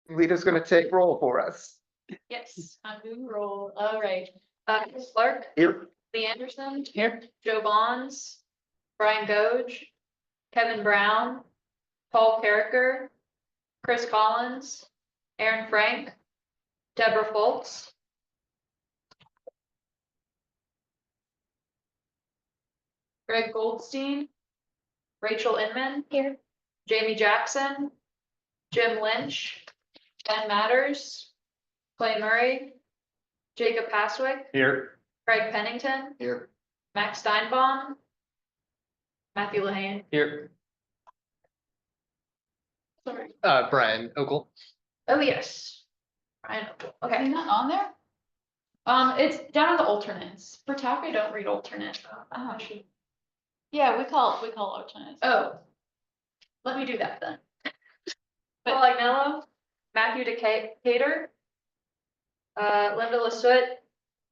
Lita's gonna take roll for us. Yes, I'm doing roll. All right. Chris Clark, Here. Lee Anderson, Here. Joe Bonds, Brian Goge, Kevin Brown, Paul Carricker, Chris Collins, Aaron Frank, Deborah Foltz, Greg Goldstein, Rachel Inman, here, Jamie Jackson, Jim Lynch, Ben Matters, Clay Murray, Jacob Paswick, Here. Craig Pennington, Here. Max Steinbaum, Matthew Lehane. Here. Sorry. Brian Ogle. Oh, yes. Brian, okay. Is he not on there? It's down on the alternates. For TAC, I don't read alternate. Oh. Yeah, we call alternates. Oh. Let me do that then. Paul Agnello, Matthew Decatur, Linda Lassoet,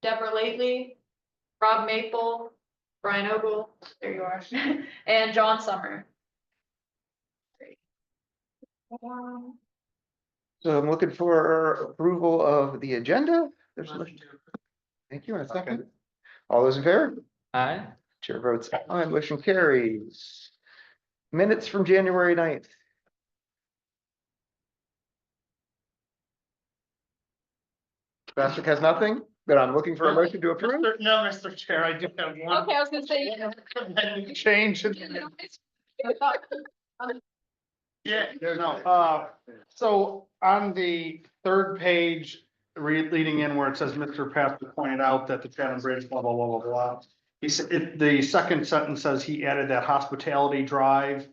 Deborah Lately, Rob Maple, Brian Ogle, there you are, and John Summer. So I'm looking for approval of the agenda. There's a motion. Thank you. And a second. All those in favor? Aye. Chair votes aye, motion carries. Minutes from January 9th. Patrick has nothing, but I'm looking for a motion to approve. No, Mr. Chair, I do have one. Okay, I was gonna say. Change. Yeah, no, so on the third page, leading in where it says Mr. Pastor pointed out that the Chatham Bridge, blah, blah, blah, blah, blah. He said, the second sentence says he added that hospitality drive.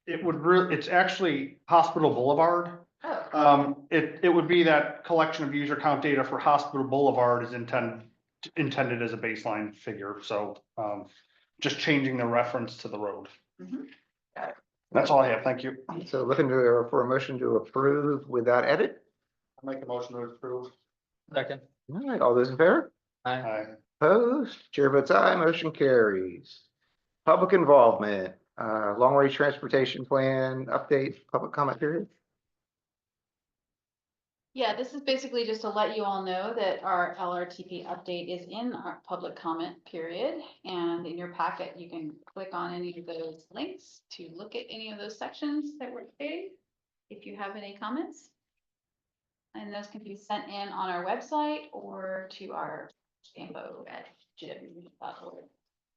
It would really, it's actually Hospital Boulevard. Oh, It would be that collection of user count data for Hospital Boulevard is intended as a baseline figure, so, just changing the reference to the road. Mhm. Got it. That's all I have, thank you. So looking for a motion to approve without edit. I'll make a motion to approve. Second. All right, all those in favor? Aye. Opposed? Chair votes aye, motion carries. Public involvement, long range transportation plan update, public comment period. Yeah, this is basically just to let you all know that our LRTP update is in our public comment period. And in your packet, you can click on any of those links to look at any of those sections that were updated, if you have any comments. And those can be sent in on our website or to our FAMPO@gw.org.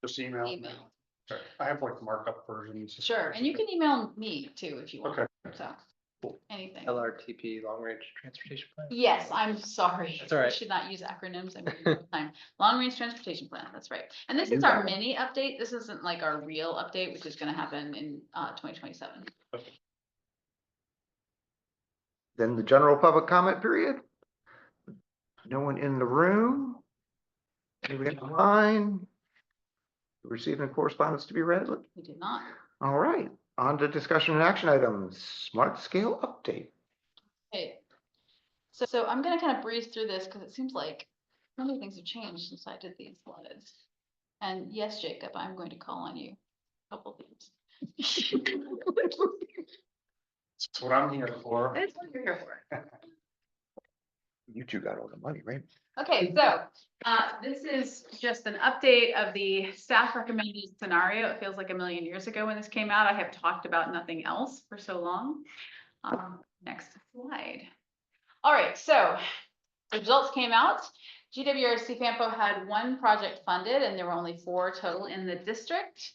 Just email. Email. Sure. I have like markup versions. Sure, and you can email me too if you want. Okay. So, anything. LRTP, long range transportation plan. Yes, I'm sorry. That's all right. I should not use acronyms. I mean, all the time. Long range transportation plan, that's right. And this You is got our it. mini update. This isn't like our real update, which is gonna happen in 2027. Then the general public comment period. No one in the room. Anybody online? Receiving correspondence to be read. We did not. All right, on to discussion and action items. Smart scale update. Okay. So I'm gonna kind of breeze through this because it seems like many things have changed since I did these slides. And yes, Jacob, I'm going to call on you. A couple things. That's what I'm here for. that's what you're here for. You two got all the money, right? Okay, so this is just an update of the staff recommended scenario. It feels like a million years ago when this came out. I have talked about nothing else for so long. Next slide. All right, so the results came out. GWRC FAMPO had one project funded and there were only 4 total in the district.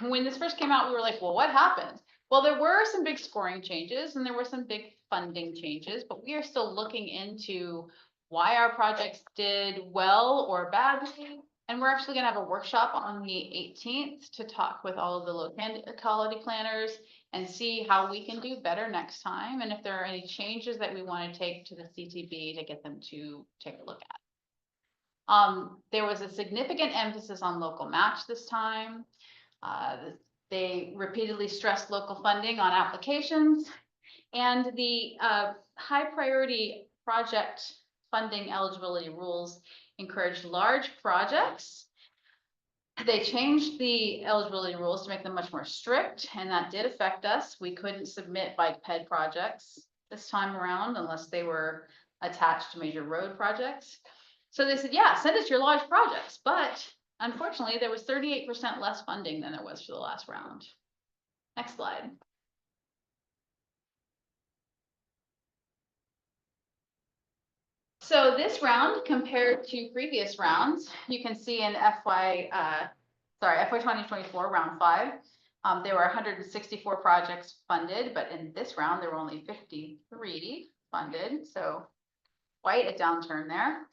When this first came out, we were like, well, what happened? Well, there were some big scoring changes and there were some big funding changes, but we are still looking into why our projects did well or badly. And we're actually gonna have a workshop on the 18th to talk with all of the locality planners and see how we can do better next time. And if there are any changes that we want to take to the CTB to get them to take a look at. There was a significant emphasis on local match this time. They repeatedly stressed local funding on applications, and the high priority project funding eligibility rules encourage large projects They changed the eligibility rules to make them much more strict, and that did affect us. We couldn't submit bike ped projects this time around unless they were attached to major road projects. So they said, yeah, send us your large projects, but unfortunately, there was 38% less funding than there was for the last round. Next slide. So this round compared to previous rounds, you can see in FY 2024, round 5, there were 164 projects funded, but in this round, there were only 53 funded, so quite a downturn there.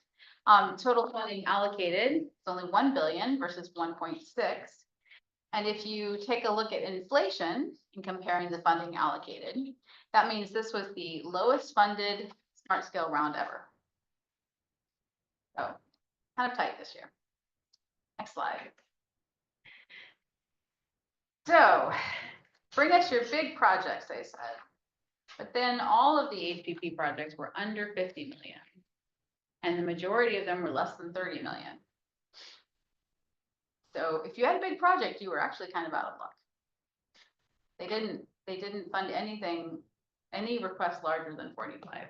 Total funding allocated is only 1 billion versus 1.6. And if you take a look at inflation and comparing the funding allocated, that means this was the lowest funded smart scale round ever. So kind of tight this year. Next slide. So bring us your big projects, they said. But then all of the HPP projects were under 50 million. And the majority of them were less than 30 million. So if you had a big project, you were actually kind of out of luck. They didn't fund anything, any request larger than 45.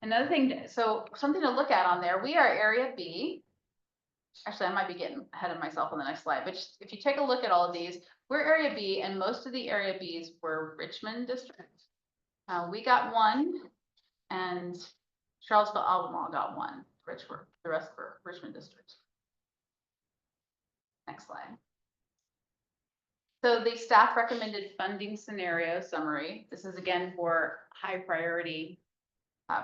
Another thing, so something to look at on there, we are area B. Actually, I might be getting ahead of myself on the next slide, but just, if you take a look at all of these, we're area B, and most of the area Bs were Richmond district. We got 1, and Charlottesville Albemarle got 1. The rest were Richmond district. Next slide. So the staff recommended funding scenario summary. This is again for high priority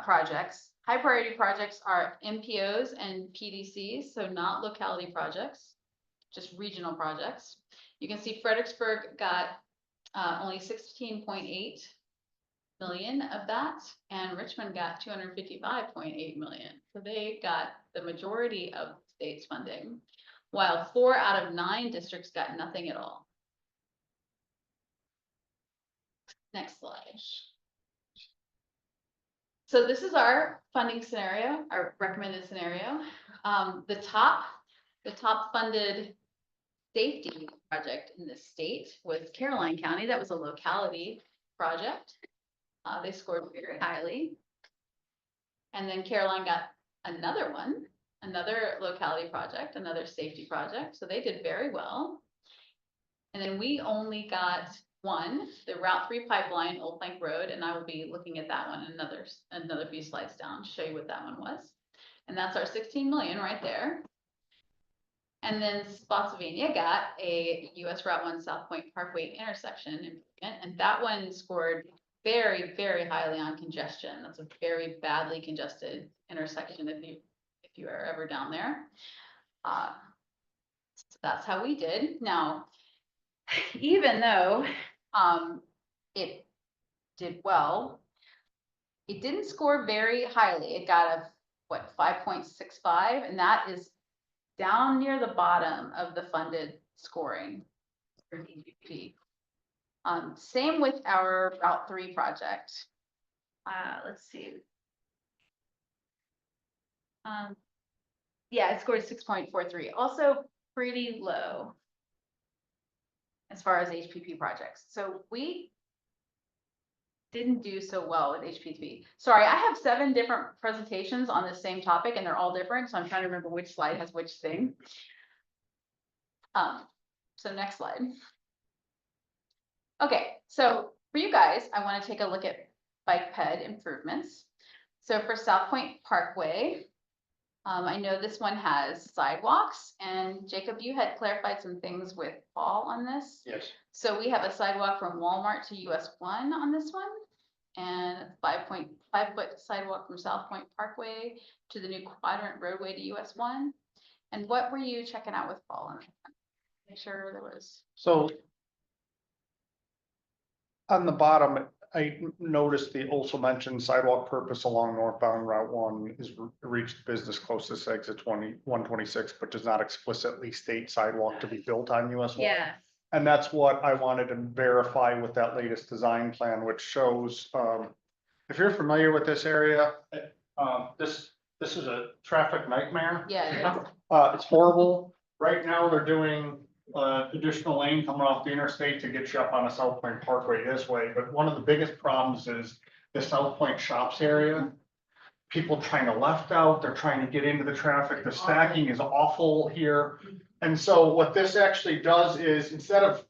projects. High priority projects are MPOs and PDCs, so not locality projects, just regional projects. You can see Fredericksburg got only 16.8 million of that, and Richmond got 255.8 million. So they got the majority of the state's funding, while 4 out of 9 districts got nothing at all. Next slide. So this is our funding scenario, our recommended scenario. The top funded safety project in this state was Caroline County. That was a locality project. They scored very highly. And then Caroline got another one, another locality project, another safety project. So they did very well. And then we only got 1, the Route 3 pipeline, Old Plank Road, and I will be looking at that one another few slides down to show you what that one was. And that's our 16 million right there. And then Spotsylvania got a US Route 1 South Point Parkway intersection improvement, and that one scored very, very highly on congestion. That's a very badly congested intersection if you are ever down there. So that's how we did. Now, even though it did well, it didn't score very highly. It got a 5.65, and that is down near the bottom of the funded scoring for DPP. Same with our Route 3 project. Let's see. Yeah, it scored 6.43. Also pretty low as far as HPP projects. So we didn't do so well with HPP. Sorry, I have 7 different presentations on the same topic and they're all different. So I'm trying to remember which slide has which thing. So next slide. Okay, so for you guys, I want to take a look at bike ped improvements. So for South Point Parkway, I know this one has sidewalks, and Jacob, you had clarified some things with Paul on this. Yes. So we have a sidewalk from Walmart to US 1 on this one, and 5.5-foot sidewalk from South Point Parkway to the new quadrant roadway to US 1. And what were you checking out with Paul on that? Make sure there was. So on the bottom, I noticed they also mentioned sidewalk purpose along northbound Route 1 is reached business closest exit 126, but does not explicitly state sidewalk to be built on US 1. Yeah. And that's what I wanted to verify with that latest design plan, which shows, if you're familiar with this area, this This is a traffic nightmare. Yeah. It's horrible. Right now, they're doing additional lane coming off the interstate to get you up on the South Point Parkway this way, but one of the biggest problems is the South Point Shops area. People trying to left out, they're trying to get into the traffic, the stacking is awful here. And so what this actually does is, instead of,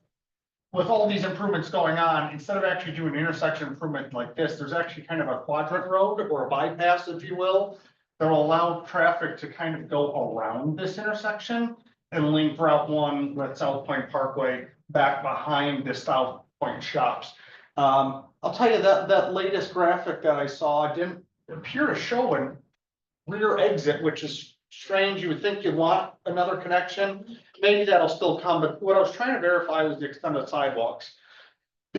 with all these improvements going on, instead of actually doing intersection improvement like this, there's actually kind of a quadrant road or a bypass, if you will, that will allow traffic to kind of go around this intersection and link Route 1 with South Point Parkway back behind the South Point Shops. I'll tell you that latest graphic that I saw didn't appear to show a rear exit, which is strange. You would think you'd want another connection. Maybe that'll still come, but what I was trying to verify was the extent of sidewalks.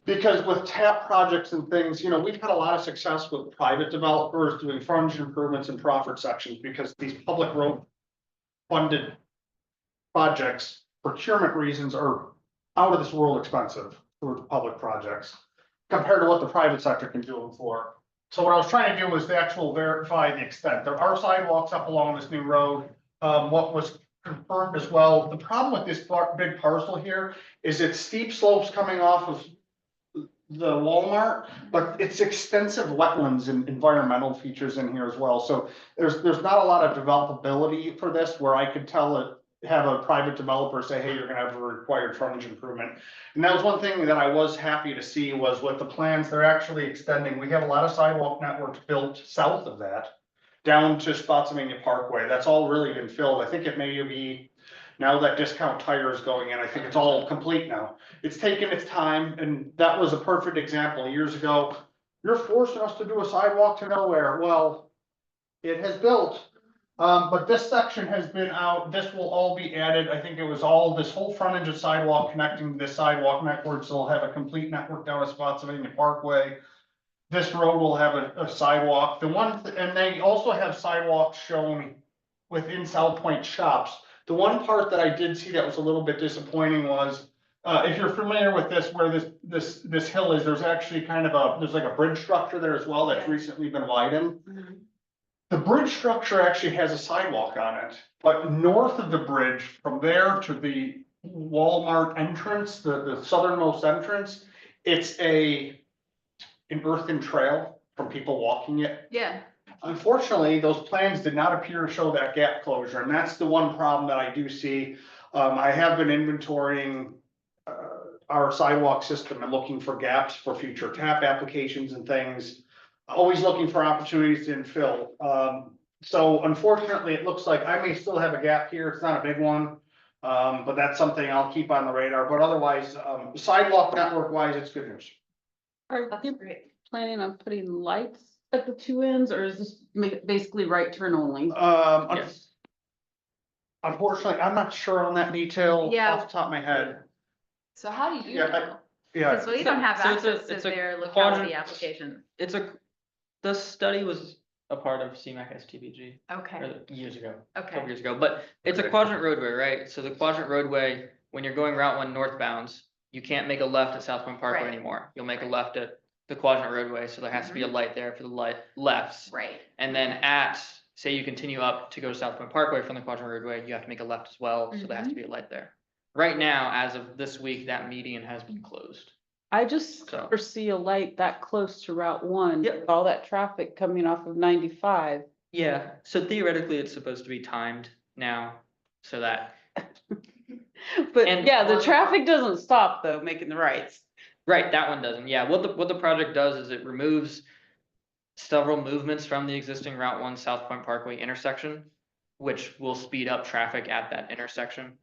Because with TAP projects and things, we've had a lot of success with private developers doing frontage improvements and profit sections, because these public road funded projects, procurement reasons, are out of this world expensive for the public projects compared to what the private sector can do them for. So what I was trying to do was the actual verify the extent. There are sidewalks up along this new road. What was confirmed as well, the problem with this big parcel here is it's steep slopes coming off of the Walmart, but it's extensive wetlands and environmental features in here as well. So there's not a lot of developability for this where I could have a private developer say, hey, you're gonna have a required frontage improvement. And that was one thing that I was happy to see, was with the plans, they're actually extending. We have a lot of sidewalk networks built south of that, down to Spotsylvania Parkway. That's all really been filled. I think it may be, now that Discount Tire is going in, I think it's all complete now. It's taken its time, and that was a perfect example. Years ago, you're forcing us to do a sidewalk to nowhere. Well, it has built. But this section has been out, this will all be added. I think it was all, this whole frontage of sidewalk connecting to this sidewalk network, so we'll have a complete network down to Spotsylvania Parkway. This road will have a sidewalk. And they also have sidewalks shown within South Point Shops. The one part that I did see that was a little bit disappointing was, if you're familiar with this, where this hill is, there's actually there's like a bridge structure there as well that's recently been widened. Mhm. The bridge structure actually has a sidewalk on it, but north of the bridge, from there to the Walmart entrance, the southernmost entrance, it's an earthen trail from people walking it. Yeah. Unfortunately, those plans did not appear to show that gap closure, and that's the one problem that I do see. I have been inventorying our sidewalk system and looking for gaps for future TAP applications and things. Always looking for opportunities to infill. So unfortunately, it looks like I may still have a gap here. It's not a big one, but that's something I'll keep on the radar. But otherwise, sidewalk network wise, it's good news. Are That's you great. planning on putting lights at the two ends, or is this basically right turn only? Yes. Unfortunately, I'm not sure on that detail Yeah. off the top of my head. So how do you Yeah, know? Yeah, Because we don't have So it's a- access to it's a their locality quadrant- application. The study was a part of CMAC STBG Okay, years ago, a couple okay. years ago, but it's a quadrant roadway, right? So the quadrant roadway, when you're going Route 1 northbounds, you can't make a left at South Point Parkway Right. anymore. You'll make a Right. left at the quadrant roadway, so there has to be a light there for the lefts. Right. And then say you continue up to go to South Point Parkway from the quadrant roadway, you have to make a left as well, so there has to be a light there. Right now, as of this week, that median has been closed. I just So- never see a light that close to Route 1, Yep. with all that traffic coming off of 95. Yeah, so theoretically, it's supposed to be timed now, so that, But And- yeah, the traffic doesn't stop though, making the rights. right, that one doesn't, yeah, what the project does is it removes several movements from the existing Route 1 South Point Parkway intersection, which will speed up traffic at that intersection.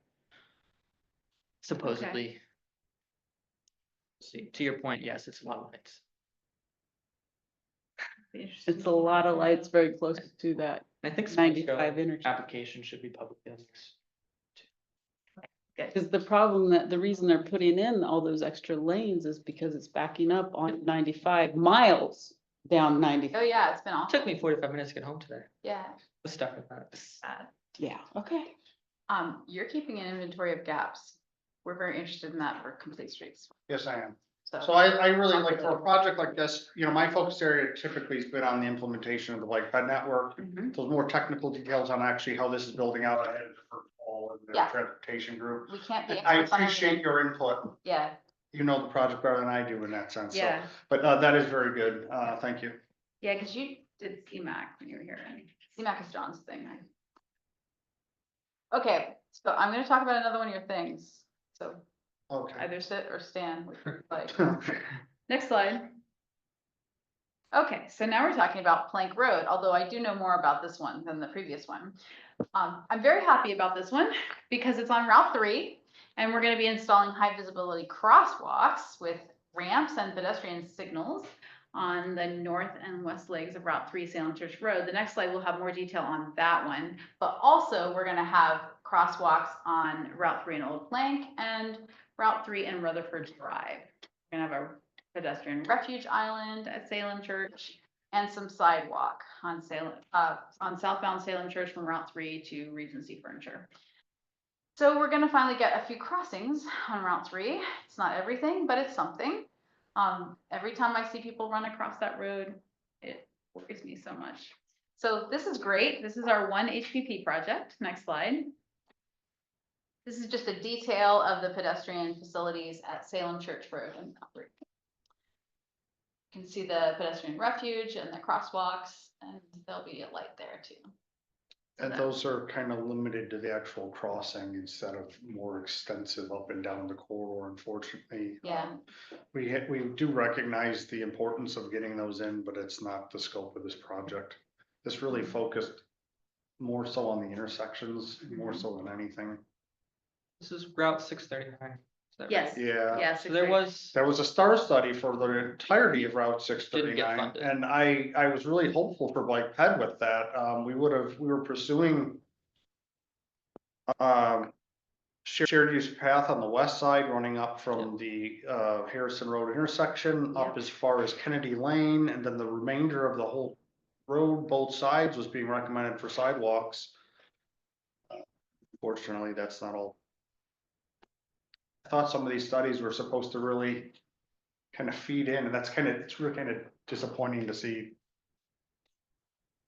Supposedly. See, to your point, yes, it's a lot of lights. It's a lot of lights very close to that I think 95 interchange. application should be public business. Because the reason they're putting in all those extra lanes is because it's backing up on 95 miles down 95. Oh, yeah, it's been It awful. took me 45 minutes to get home today. Yeah. Was stuck with that. Sad. Yeah, okay. You're keeping an inventory of gaps. We're very interested in that for complete streets. yes, I am. So I really like, for a project like this, you know, my focus area typically has been on the implementation of the bike ped network. Mhm. Those more technical details on actually how this is building out ahead of the first fall and the Yeah. transportation group. We can't be. I experts on appreciate everything. your input. Yeah, You know the project better than I do in that sense, so, Yeah, but that is very good. Thank you. yeah, because you did CMAC when you were here. and CMAC is John's thing. Okay, so I'm gonna talk about another one of your things. So Okay. either sit or stand, which you like. Next slide. Okay, so now we're talking about Plank Road, although I do know more about this one than the previous one. I'm very happy about this one because it's on Route 3 and we're gonna be installing high visibility crosswalks with ramps and pedestrian signals on the north and west legs of Route 3 Salem Church Road. The next slide will have more detail on that one, but also we're gonna have crosswalks on Route 3 in Old Plank and Route 3 in Rutherford Drive. We're gonna have a pedestrian refuge island at Salem Church and some sidewalk on on southbound Salem Church from Route 3 to Regency Furniture. So we're gonna finally get a few crossings on Route 3. It's not everything, but it's something. Every time I see people run across that road, it worries me so much. So this is great. This is our 1 HPP project. Next slide. This is just a detail of the pedestrian facilities at Salem Church Road and Route 3. You can see the pedestrian refuge and the crosswalks, and there'll be a light there too. And those are kind of limited to the actual crossing instead of more extensive up and down the corridor, unfortunately. Yeah. We do recognize the importance of getting those in, but it's not the scope of this project. This really focused more so on the intersections, more so than anything. This is Route 639. Is that right? Yes. Yeah. Yes. So there was, There was a STAR study for the entirety of Route Didn't get 639, funded. and I was really hopeful for bike ped with that. We were pursuing shared use path on the west side, running up from the Harrison Road intersection up as far as Kennedy Lane, and then the remainder of the whole road, both sides, was being recommended for sidewalks. Fortunately, that's not all. I thought some of these studies were supposed to really kind of feed in, and it's really kind of disappointing to see.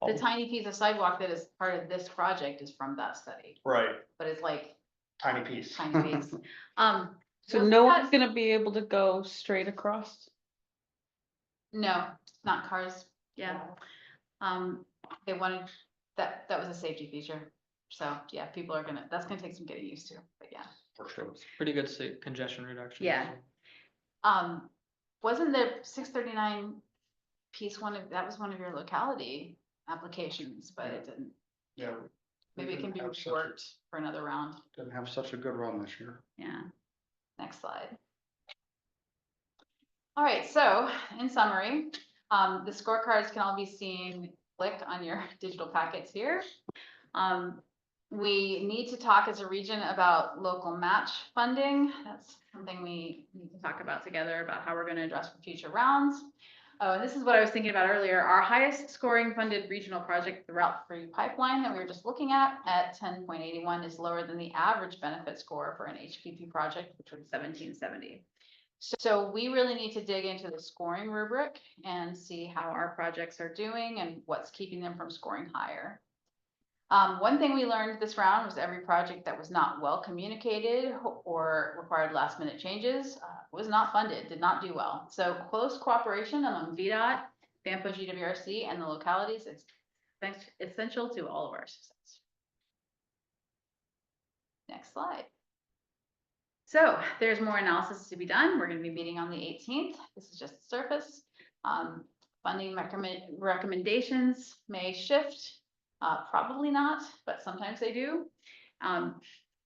The tiny piece of sidewalk that is part of this project is from that study, Right, but it's like tiny piece. tiny piece. So we'll no see one's that- gonna be able to go straight across? No, not cars. Yeah. They wanted, that was a safety feature. So yeah, people are that's gonna take some getting used to, but yeah. For sure. pretty good congestion reduction. Yeah. Wasn't the 639 piece that was one of your locality applications, but it didn't, Yeah. maybe it can be Have such a- reworked for another round. Didn't have such a good run this year. Yeah. Next slide. All right, so in summary, the scorecards can all be seen, clicked on your digital packets here. We need to talk as a region about local match funding. That's something we need to talk about together about how we're going to address for future rounds. Oh, and this is what I was thinking about earlier. Our highest scoring funded regional project, the Route 3 pipeline that we were just looking at 10.81, is lower than the average benefit score for an HPP project, which was 1770. So we really need to dig into the scoring rubric and see how our projects are doing and what's keeping them from scoring higher. One thing we learned this round was every project that was not well communicated or required last minute changes was not funded, did not do well. So close cooperation among VDOT, FAMPO, GWRC, and the localities is essential to all of our success. Next slide. So there's more analysis to be done. We're going to be meeting on the 18th. This is just the surface. Funding recommendations may shift. Probably not, but sometimes they do.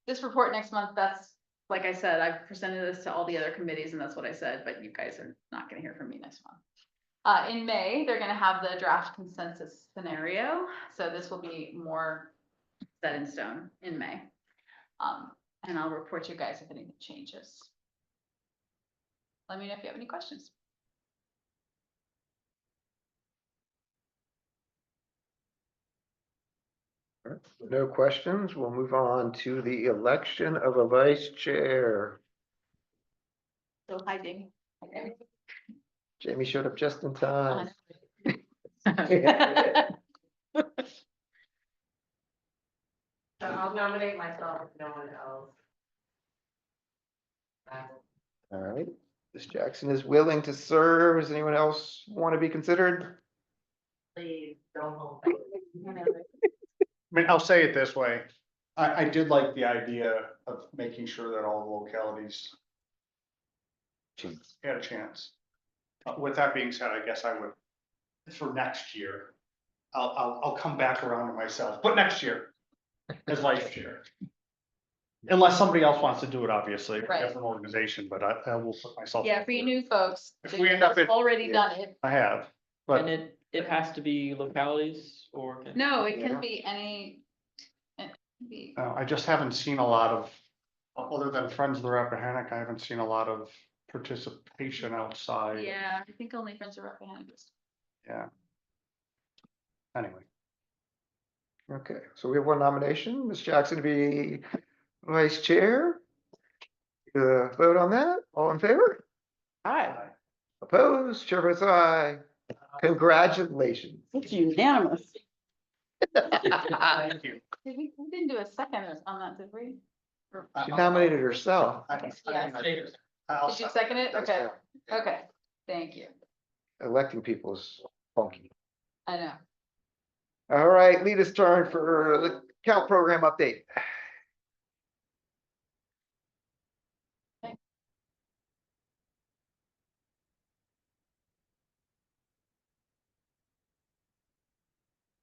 This report next month, that's, like I said, I've presented this to all the other committees and that's what I said, but you guys are not gonna hear from me next month. In May, they're gonna have the draft consensus scenario. So this will be more set in stone in May. And I'll report to you guys if anything changes. Let me know if you have any questions. No questions. We'll move on to the election of a vice chair. So hiding. Jamie showed up just in time. So I'll nominate myself if no one else. All right, Ms. Jackson is willing to serve. Does anyone else want to be considered? Please don't hold. I mean, I'll say it this way. I did like the idea of making sure that all the localities had a chance. With that being said, I guess I would, for next year, I'll come back around to myself, but next year as vice chair. Unless somebody else wants to do it, obviously, a Right. different organization, but I will put myself. Yeah, for you new folks. If we end up they've at- Already done it. I have, And but it has to be localities or? No, it Yeah. can be any. It can be. I just haven't seen a lot of, other than Friends of the Rappahannock, I haven't seen a lot of participation outside. Yeah, I think only Friends of Rappahannock. Yeah. Anyway, Okay, so we have one nomination, Ms. Jackson to be vice chair. Vote on that, all in favor? Hi, Opposed, chair votes aye. Congratulations. it's unanimous. thank you. We didn't do a second on that, did we? She nominated herself. I'll Did you second it? Okay, okay, thank you. Electing people is funky. I know. All right, Lita's turn for the count program update.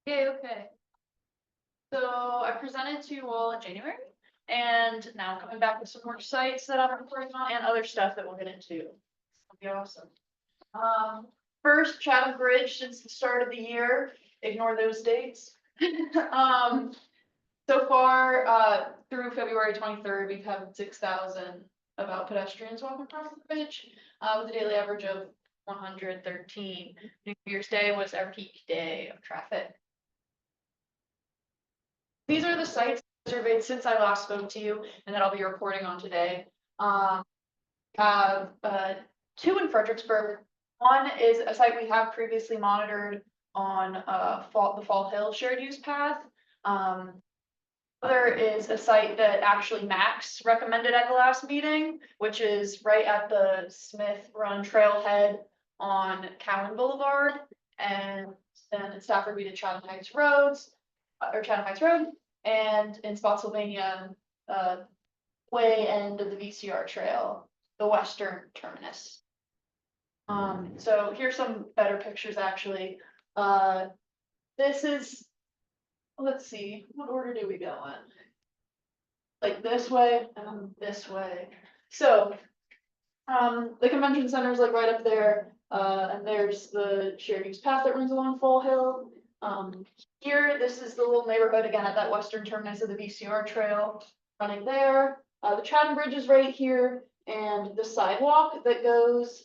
Okay. So I presented to you all in January, and now I'm coming back with some more sites that I'm working on and other stuff that we'll get into. It'll be awesome. First, Chatham Bridge since the start of the year, ignore those dates. So far, through February 23rd, we've had 6,000 about pedestrians walking across the bridge, with a daily average of 113. New Year's Day was our peak day of traffic. These are the sites surveyed since I last spoke to you and that I'll be reporting on today. Have 2 in Fredericksburg. One is a site we have previously monitored on the Fall Hill shared use path. Other is a site that actually Max recommended at the last meeting, which is right at the Smith Run trailhead on Cowan Boulevard. And then in Stafford, we did Chatham Heights Roads, or Chatham Heights Road, and in Spotsylvania, way end of the VCR trail, the western terminus. So here's some better pictures actually. This is, let's see, what order do we go in? Like this way and this way. So, the convention center is like right up there, and there's the shared use path that runs along Fall Hill. Here, this is the little neighborhood again at that western terminus of the VCR trail running there. The Chatham Bridge is right here, and the sidewalk that goes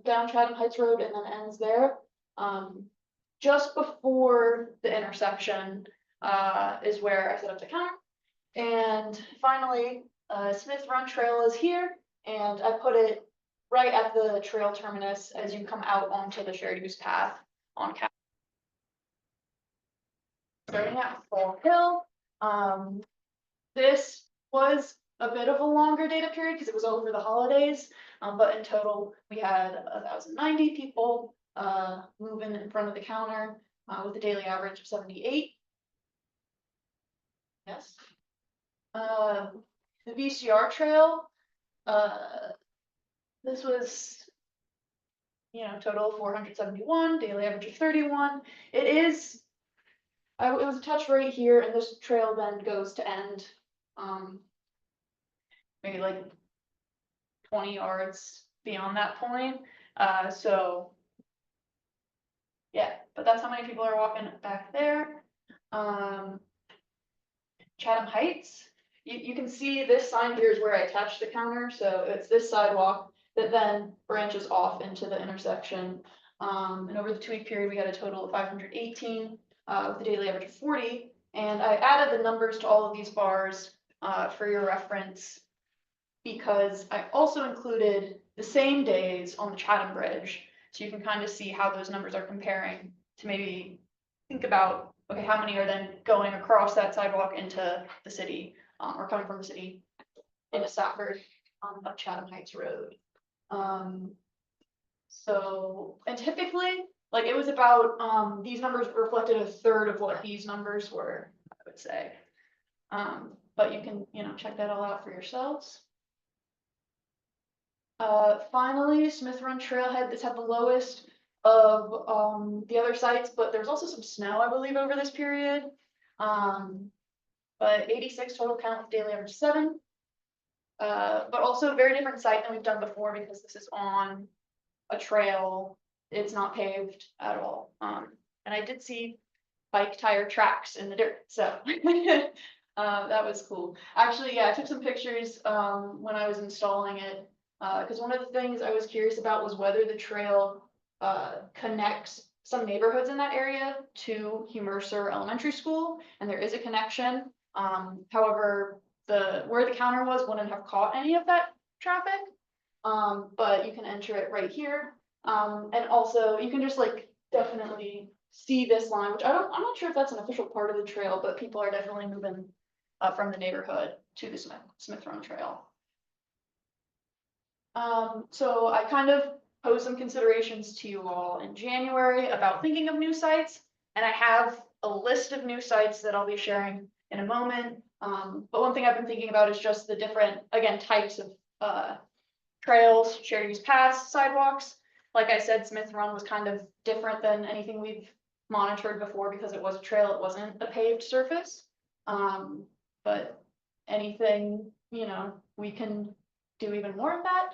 down Chatham Heights Road and then ends there. Just before the intersection is where I set up the counter. And finally, Smith Run Trail is here, and I put it right at the trail terminus as you come out onto the shared use path on Cap. Starting at Fall Hill, this was a bit of a longer data period because it was over the holidays, but in total we had 1,090 people moving in front of the counter with a daily average of 78. Yes. The VCR trail, this was, total of 471, daily average of 31. It was a touch right here, and this trail then goes to end, maybe like 20 yards beyond that point. So yeah, but that's how many people are walking back there. Chatham Heights, you can see this sign here is where I attached the counter, so it's this sidewalk that then branches off into the intersection. And over the 2-week period, we had a total of 518 with a daily average of 40. And I added the numbers to all of these bars for your reference because I also included the same days on the Chatham Bridge. So you can kind of see how those numbers are comparing to maybe think about, okay, how many are then going across that sidewalk into the city, or coming from the city into Stafford on Chatham Heights Road. So, and typically, like it was about, these numbers reflected a third of what these numbers were, I would say. But you can, check that all out for yourselves. Finally, Smith Run Trailhead, this had the lowest of the other sites, but there's also some snow, I believe, over this period. But 86 total count with daily average 7. But also a very different site than we've done before because this is on a trail. It's not paved at all. And I did see bike tire tracks in the dirt, so that was cool. Actually, yeah, I took some pictures when I was installing it. Because one of the things I was curious about was whether the trail connects some neighborhoods in that area to Hugh Mercer Elementary School, and there is a connection. However, where the counter was wouldn't have caught any of that traffic, but you can enter it right here. And also you can just like definitely see this line, which I'm not sure if that's an official part of the trail, but people are definitely moving from the neighborhood to the Smith Run Trail. So I kind of posed some considerations to you all in January about thinking of new sites, and I have a list of new sites that I'll be sharing in a moment. But one thing I've been thinking about is just the different, again, types of trails, shared use paths, sidewalks. Like I said, Smith Run was kind of different than anything we've monitored before because it was a trail, it wasn't a paved surface. But anything, we can do even more of that.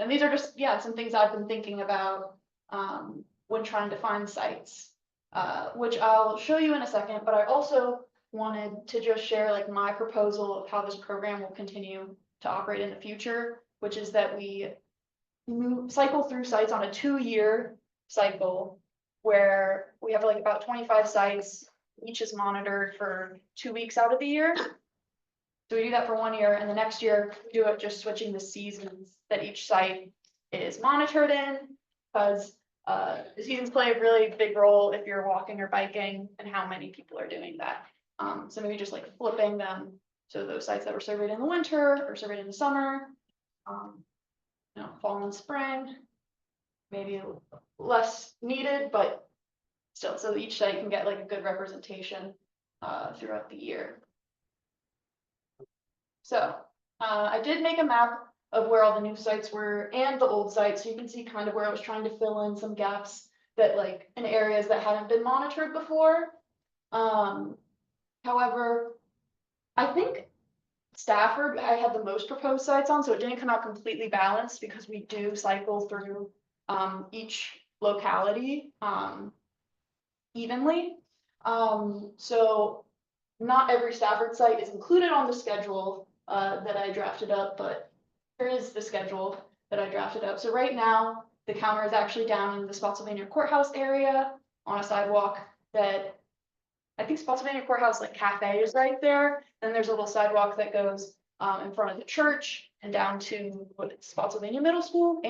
And these are just, some things I've been thinking about when trying to find sites, which I'll show you in a second, but I also wanted to just share like my proposal of how this program will continue to operate in the future, which is that we cycle through sites on a 2-year cycle where we have like about 25 sites, each is monitored for 2 weeks out of the year. So we do that for 1 year, and the next year we do it just switching the seasons that each site is monitored in, because the seasons play a really big role if you're walking or biking and how many people are doing that. So maybe just like flipping them. So those sites that were surveyed in the winter or surveyed in the summer, fall and spring, maybe less needed, but still, so each site can get like a good representation throughout the year. So I did make a map of where all the new sites were and the old sites, so you can see kind of where I was trying to fill in some gaps that like in areas that hadn't been monitored before. However, I think Stafford I had the most proposed sites on, so it didn't come out completely balanced because we do cycle through each locality evenly. So not every Stafford site is included on the schedule that I drafted up, but here is the schedule that I drafted up. So right now, the counter is actually down in the Spotsylvania Courthouse area on a sidewalk that I think Spotsylvania Courthouse like cafe is right there. Then there's a little sidewalk that goes in front of the church and down to Spotsylvania Middle School,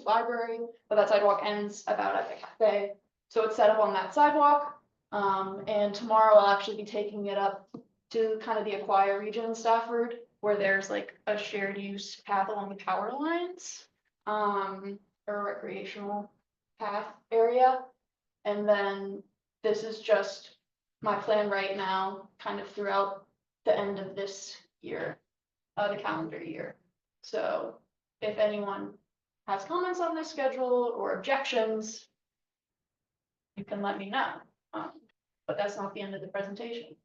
library, but that sidewalk ends about at the cafe. So it's set up on that sidewalk. And tomorrow I'll actually be taking it up to kind of the Aquia region in Stafford, where there's like a shared use path along the power lines, or a recreational path area. And then this is just my plan right now, kind of throughout the end of this year, the calendar year. So if anyone has comments on this schedule or objections, you can let me know. But that's not the end of the presentation.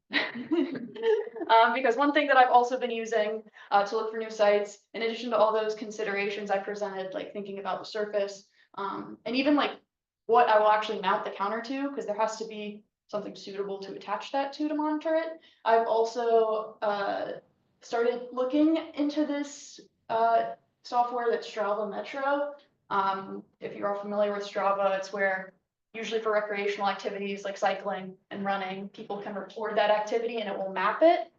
Because one thing that I've also been using to look for new sites, in addition to all those considerations I presented, like thinking about the surface, and even like what I will actually mount the counter to, because there has to be something suitable to attach that to monitor it. I've also started looking into this software that's Strava Metro. If you're all familiar with Strava, it's where usually for recreational activities like cycling and running, people can record that activity and it will map it.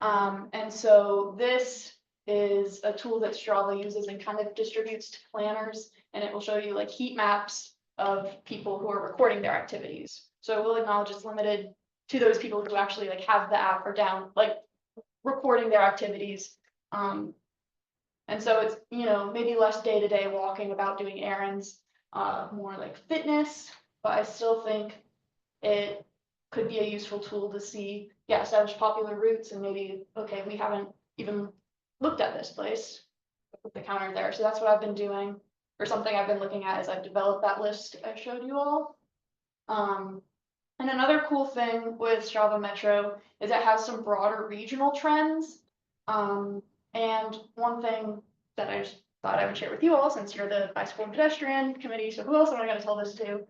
And so this is a tool that Strava uses and kind of distributes to planners, and it will show you like heat maps of people who are recording their activities. So it will acknowledge it's limited to those people who actually like have the app or down, like recording their activities. And so it's, you know, maybe less day-to-day walking about doing errands, more like fitness, but I still think it could be a useful tool to see, yeah, establish popular routes and maybe, okay, we haven't even looked at this place, put the counter there. So that's what I've been doing, or something I've been looking at as I've developed that list I showed you all. And another cool thing with Strava Metro is it has some broader regional trends. And one thing that I just thought I would share with you all, since you're the bicycle and pedestrian committee, so who else am I gonna tell this to?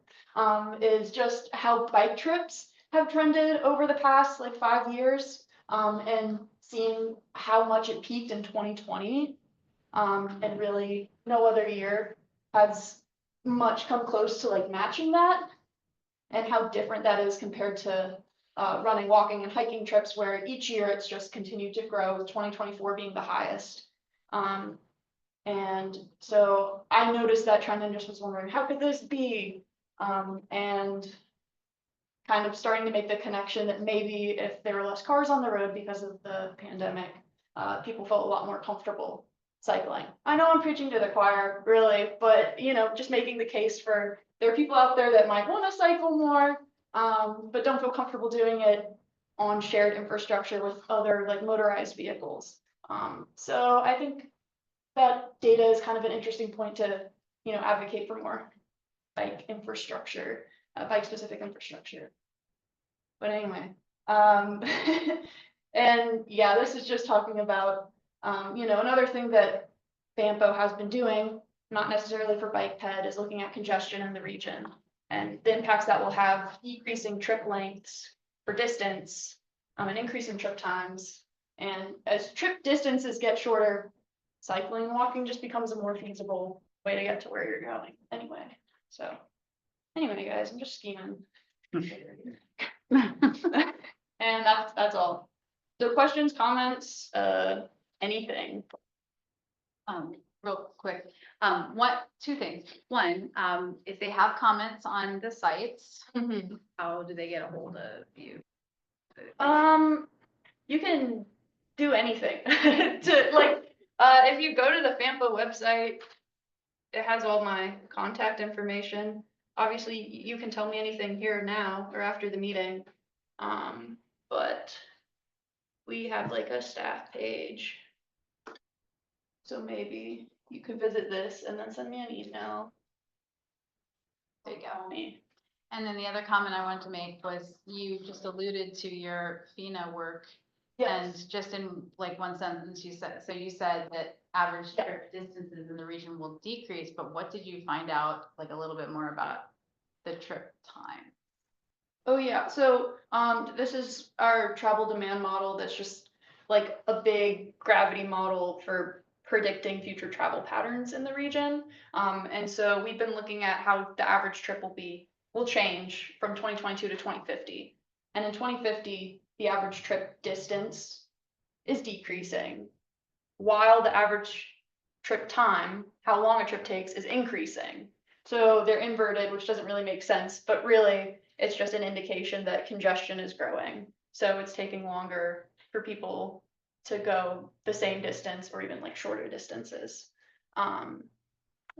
Is just how bike trips have trended over the past like 5 years, and seeing how much it peaked in 2020. And really no other year has much come close to like matching that, and how different that is compared to running, walking, and hiking trips, where each year it's just continued to grow, with 2024 being the highest. And so I noticed that trend and just was wondering, how could this be? And kind of starting to make the connection that maybe if there were less cars on the road because of the pandemic, people felt a lot more comfortable cycling. I know I'm preaching to the choir, really, but you know, just making the case for there are people out there that might want to cycle more, but don't feel comfortable doing it on shared infrastructure with other like motorized vehicles. So I think that data is kind of an interesting point to, you know, advocate for more bike infrastructure, bike specific infrastructure. But anyway, and yeah, this is just talking about, you know, another thing that FAMPO has been doing, not necessarily for bike ped, is looking at congestion in the region and the impacts that will have decreasing trip lengths for distance, and increasing trip times. And as trip distances get shorter, cycling and walking just becomes a more feasible way to get to where you're going anyway. So anyway, guys, I'm just scheming. And that's all. So questions, comments, anything? Real quick, two things. One, if they have comments on the sites, how do they get a hold of you? You can do anything to like, if you go to the FAMPO website, it has all my contact information. Obviously, you can tell me anything here now or after the meeting. But we have like a staff page. So maybe you could visit this and then send me an email. There you go. And then the other comment I wanted to make was you just alluded to your FINA work. Yes. And just in like one sentence, you said that average trip distances in the region will decrease, but what did you find out like a little bit more about the trip time? Oh yeah, so this is our travel demand model that's just like a big gravity model for predicting future travel patterns in the region. And so we've been looking at how the average trip will change from 2022 to 2050. And in 2050, the average trip distance is decreasing, while the average trip time, how long a trip takes, is increasing. So they're inverted, which doesn't really make sense, but really it's just an indication that congestion is growing. So it's taking longer for people to go the same distance or even like shorter distances. And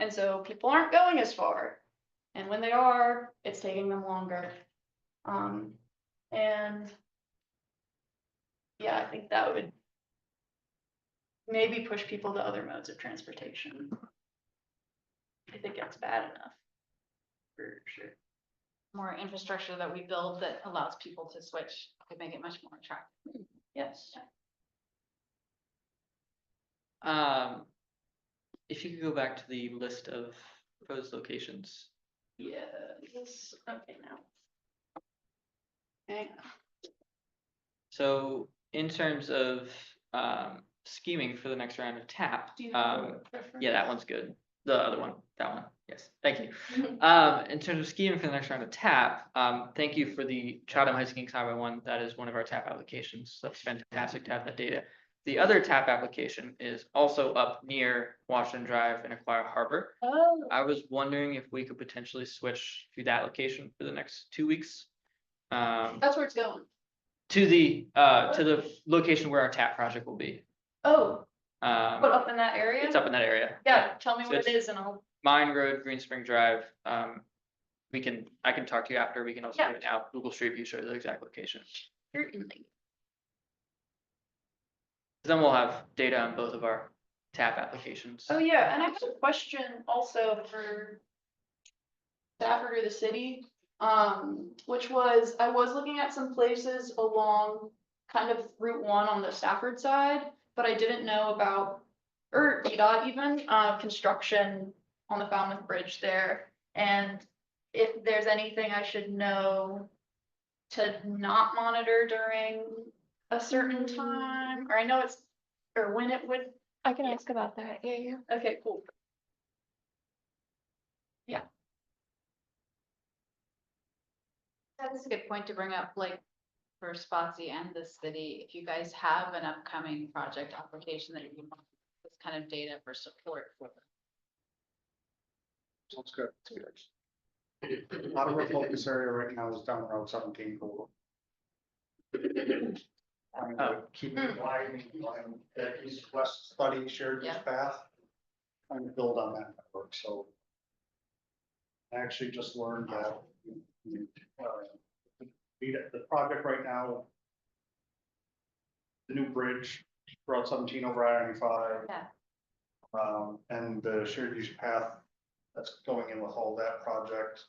so people aren't going as far. And when they are, it's taking them longer. And yeah, I think that would maybe push people to other modes of transportation if it gets bad enough, for sure. More infrastructure that we build that allows people to switch could make it much more attractive. Yes. If you could go back to the list of proposed locations. Yes. Okay, now. Hang on. So in terms of scheming for the next round of TAP, Do you have a preference? yeah, that one's good. The other one, that one, yes, thank you. In terms of scheming for the next round of TAP, thank you for the Chatham High Skiing Highway one. That is one of our TAP applications. That's fantastic to have that data. The other TAP application is also up near Washington Drive in Aquia Harbor. Oh. I was wondering if we could potentially switch to that location for the next 2 weeks. That's where it's going. To the location where our TAP project will be. Oh, but Um, up in that area? it's up in that area. Yeah, tell me So what it it's- is and I'll, Mine Road, Green Spring Drive. I can talk to you after. We can also Yeah. do it now. Google Street View shows the exact location. certainly. Then we'll have data on both of our TAP applications. Oh, yeah, and I have a question also for Stafford or the city, which was, I was looking at some places along kind of Route 1 on the Stafford side, but I didn't know about, or DDOT even, construction on the Falmouth Bridge there. And if there's anything I should know to not monitor during a certain time, or I know it's, or when it would. I can ask about that, yeah. Okay, cool. That's a good point to bring up, like, for Spotsy and the city, if you guys have an upcoming project application that you want this kind of data for support for. Sounds good. A lot of our focus area right now is down Route 17 corridor. Trying to keep it widening, that east-west study shared use Yeah. path. Trying to build on that network, so. I actually just learned that. The project right now. The new bridge, Route 17 over I-95. Yeah. And the shared use path that's going in with all that project,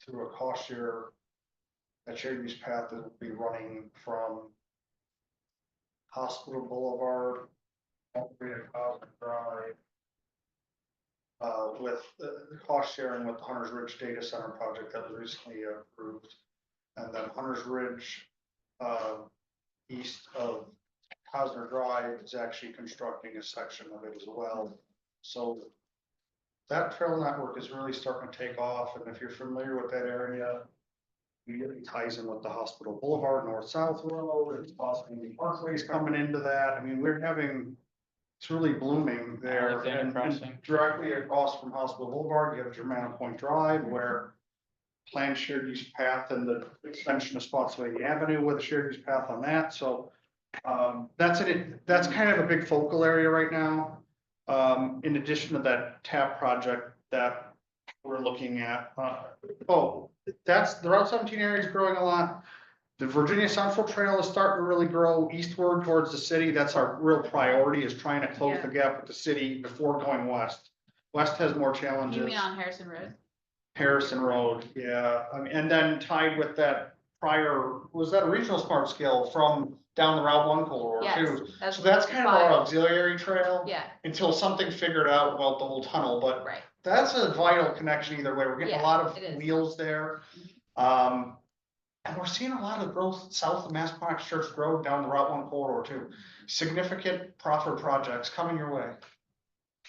through a cost share. That shared use path that will be running from Hospital Boulevard, all the way to Cosmic Drive. With the cost sharing with the Hunters Ridge Data Center project that was recently approved. And then Hunters Ridge, east of Cosner Drive is actually constructing a section of it as well. So that trail network is really starting to take off, and if you're familiar with that area, immediately ties in with the Hospital Boulevard, north-south road, it's possibly parkways coming into that. I mean, it's really blooming there. Alexander And Crossing. directly across from Hospital Boulevard, you have Germana Point Drive, where planned shared use path and the extension of Spotsylvania Avenue with a shared use path on that, so. That's kind of a big focal area right now. In addition to that TAP project that we're looking at, that's the Route 17 area is growing a lot. The Virginia Central Trail is starting to really grow eastward towards the city. That's our real priority, is trying to close the gap with the city before going west. West has more challenges. You mean on Harrison Road? Harrison Road, yeah, I mean, and then tied with that prior, was that a regional smart scale from down the Route 1 corridor Yes, too? So that's kind of our auxiliary trail. Yeah, Until something figured out about the whole tunnel, but right. that's a vital connection either way. We're getting a Yeah, lot it is. of wheels there. And we're seeing a lot of growth south of Massaponax Church Road down the Route 1 corridor too. Significant profit projects coming your way.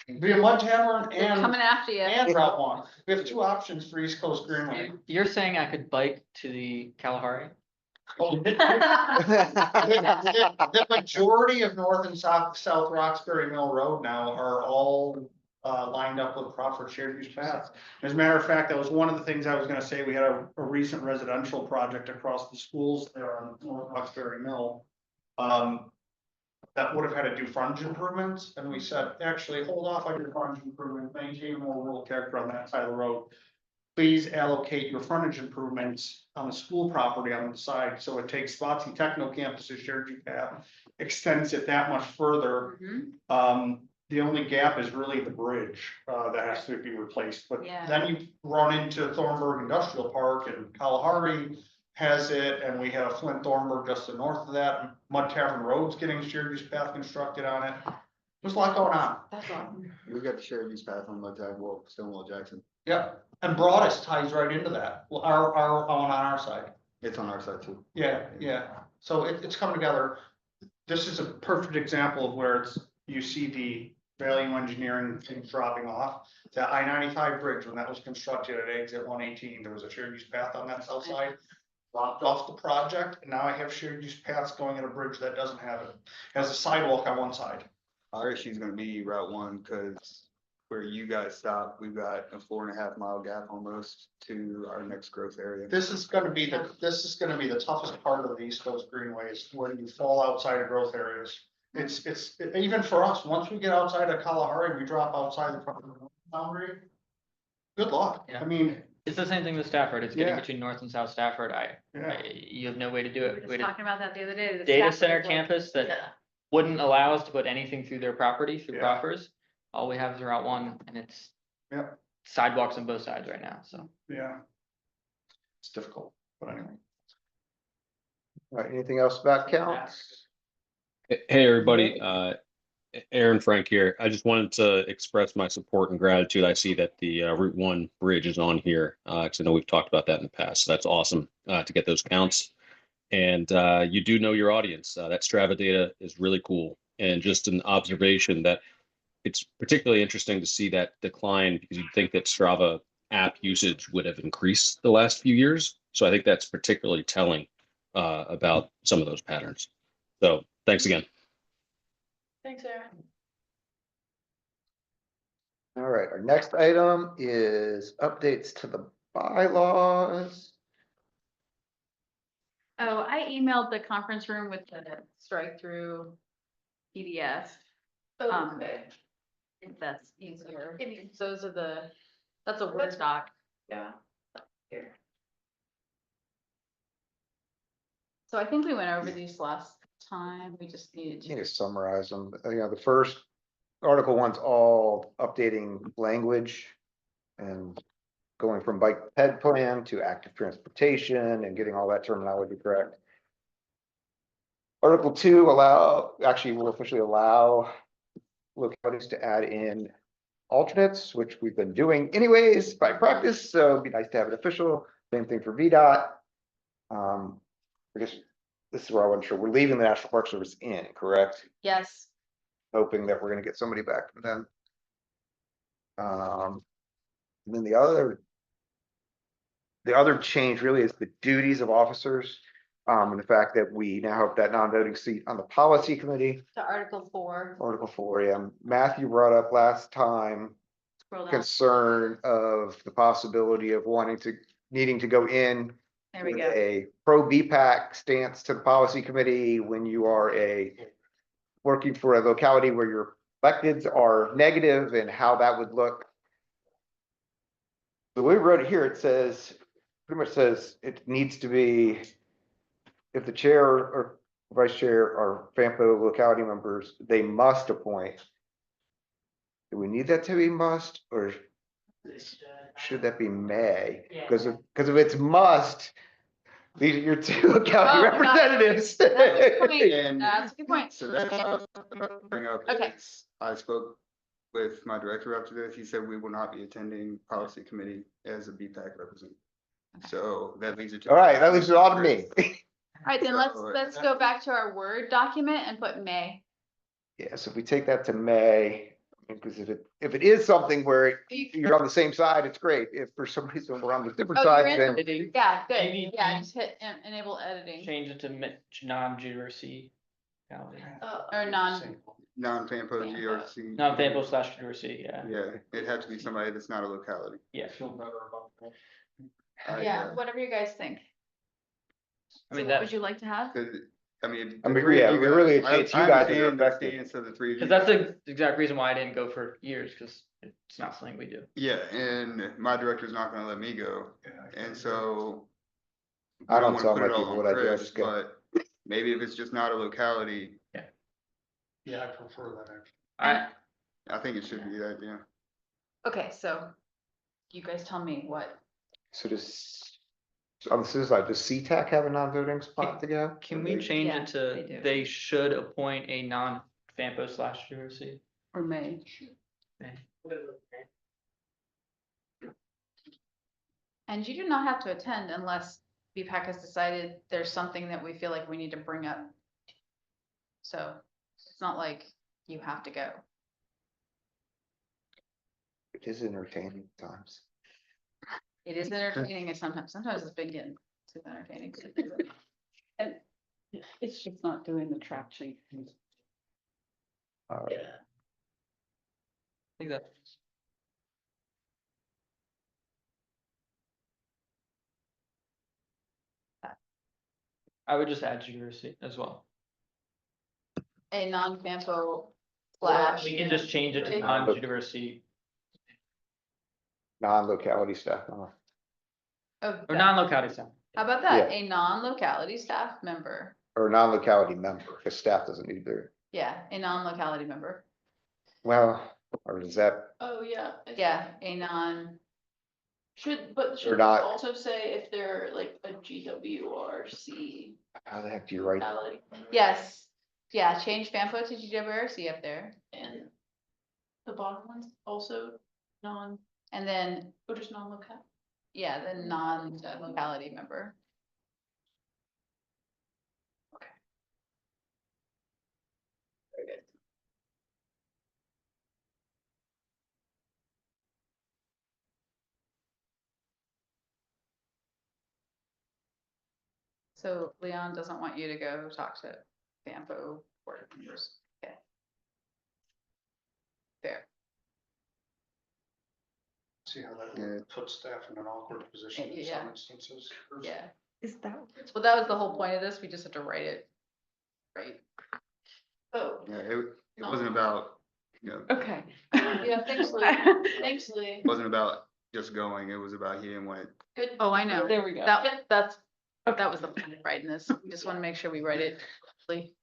Via Mud Tavern They're coming after you. and Route 1. We have two options for East Coast Greenway. You're saying I could bike to the Kalahari? Oh, the majority of North and South Roxbury Mill Road now are all lined up with proper shared use paths. As a matter of fact, that was one of the things I was gonna say. We had a recent residential project across the schools there on North Roxbury Mill. That would have had to do frontage improvements, and we said, actually, hold off on your frontage improvement, maintain more rural character on that side of the road. Please allocate your frontage improvements on the school property on the side, so it takes Spotsy Techno Campus's shared use path, extends it that much further. Mhm. The only gap is really the bridge, that has to be replaced, but Yeah. then you run into Thornburg Industrial Park, and Kalahari has it, and we have Flint Thornburg just to the north of that. Mud Tavern Road's getting shared use path constructed on it. There's a lot going on. That's awesome. We got the shared use path on Mud Tavern, Stonewall Jackson. Yep, and Broadus ties right into that, our on our side. It's on our side too. Yeah, so it's coming together. This is a perfect example of where you see the value engineering things dropping off. The I-95 bridge, when that was constructed at exit 118, there was a shared use path on that south side. blocked off the project, and now I have shared use paths going at a bridge that doesn't have it. Has a sidewalk on one side. Our issue is gonna be Route 1, cause where you guys stop, we've got a 4.5 mile gap almost to our next growth area. This is gonna be the toughest part of the East Coast Greenways, when you fall outside of growth areas. It's even for us, once we get outside of Kalahari, we drop outside the boundary. Good luck. Yeah. I mean, It's the same thing with Stafford. It's getting Yeah. between North and South Stafford. yeah, You have no way to do We it. were just Way to- talking about that the other day. the Data staff center was like, campus that yeah. wouldn't allow us to put anything through their property, through Yeah. proffers. All we have is Route 1 and it's yeah, sidewalks on both sides right now, so. yeah. It's difficult, but anyway. All right, anything else about counts? Hey, everybody, Aaron Frank here. I just wanted to express my support and gratitude. I see that the Route 1 bridge is on here, because I know we've talked about that in the past. So that's awesome to get those counts. And you do know your audience. That Strava data is really cool. And just an observation that it's particularly interesting to see that decline because you'd think that Strava app usage would have increased the last few years. So I think that's particularly telling about some of those patterns. So thanks again. Thanks, Aaron. All right, our next item is updates to the bylaws. Oh, I emailed the conference room with the strike through PDF. Okay. If that's easier. Those are that's a Word doc. Yeah. Here. So I think we went over these last time. We just needed Need to. to summarize them. The first Article 1's all updating language and going from bike ped plan to active transportation and getting all that terminology correct. Article 2 will officially allow localities to add in alternates, which we've been doing anyways by practice, so it'd be nice to have it official. Same thing for VDOT. I guess this is where I wasn't sure. We're leaving the National Park Service in, correct? Yes. Hoping that we're gonna get somebody back from them. And then the other change really is the duties of officers. And the fact that we now have that non-voting seat on the policy committee. To Article 4. Article 4, yeah. Matthew brought up last time Scroll down. concern of the possibility of needing to go in There we with go. a pro BPAC stance to the policy committee when you are working for a locality where your electeds are negative and how that would look. The way we wrote it here, it pretty much says it needs to be, if the chair or vice chair are FAMPO locality members, they must appoint. Do we need that to be must, or should that be may? Because if it's must, these are your two locality Oh, representatives. That's a good point. And- That's a good point. So that's what I was gonna bring up. Okay. is I spoke with my director after this. He said we will not be attending policy committee as a BPAC representative. So that leaves it to. All right, that leaves it all to me. All right, then let's So- go back to our Word document and put May. Yeah, so if we take that to May, because if it is something where you're on the same side, it's great. If for some reason we're on the different Oh, you're sides, in? then Editing, Yeah, good. Maybe- Yeah, just hit enable editing change it to non-GRC. or non. Non-FAMPO GRC. Non-FAMPO/GRC, yeah. Yeah, it'd have to be somebody that's not a locality. Yeah. Yeah, whatever you guys think. I mean, So what that, would you like to have? I mean. I the mean, three of yeah, you we guys- really- I- it's you I guys that are understand the affected. stance of the three of you. because that's the exact reason why I didn't go for years, because it's not something we do. Yeah, and my director's not gonna let me go, and so. I don't wanna tell put my it all people on what I do, I Chris, just go. But maybe if it's just not a locality, Yeah, I prefer that actually. I, I think it should be that, yeah. Okay, so you guys tell me what. So on the citizen side, does CTAC have a non-voting spot to go? can we change Yeah, it they to, do. they should appoint a non-FAMPO/GRC? Or May. And you do not have to attend unless BPAC has decided there's something that we feel like we need to bring up. So it's not like you have to go. It is entertaining times. It is entertaining and sometimes it's been getting is entertaining. And it's just not doing the track sheet. All right. I think that. I would just add Junior as well. A non-FAMPO Or / we can just change it to non-university Non-locality staff. or non-locality staff. How about that? A non-locality staff member. Or non-locality member, because staff doesn't need to, Yeah, a non-locality member. well, or is that, Oh, yeah. Yeah, a non, Should we not- also say if they're like a GWRC how the heck do you write? locality yes. Yeah, change FAMPO to GWRC up there. and the bottom one's also non, And then, or just non-local? yeah, the non-locality member. So Leon doesn't want you to go talk to FAMPO board members. Okay. Fair. See how that Yeah. puts staff in an awkward position in Yeah. some instances. Yeah. Is that? Well, that was the whole point of this. We just have to write it. Right. Oh, Yeah, it wasn't about, Okay. yeah, thanks, Lee. Thanks, Lee. it wasn't about just going, it was about he didn't want it. Good. Oh, I know. There we go. That was the point of writing this. We just want to make sure we write it. correctly.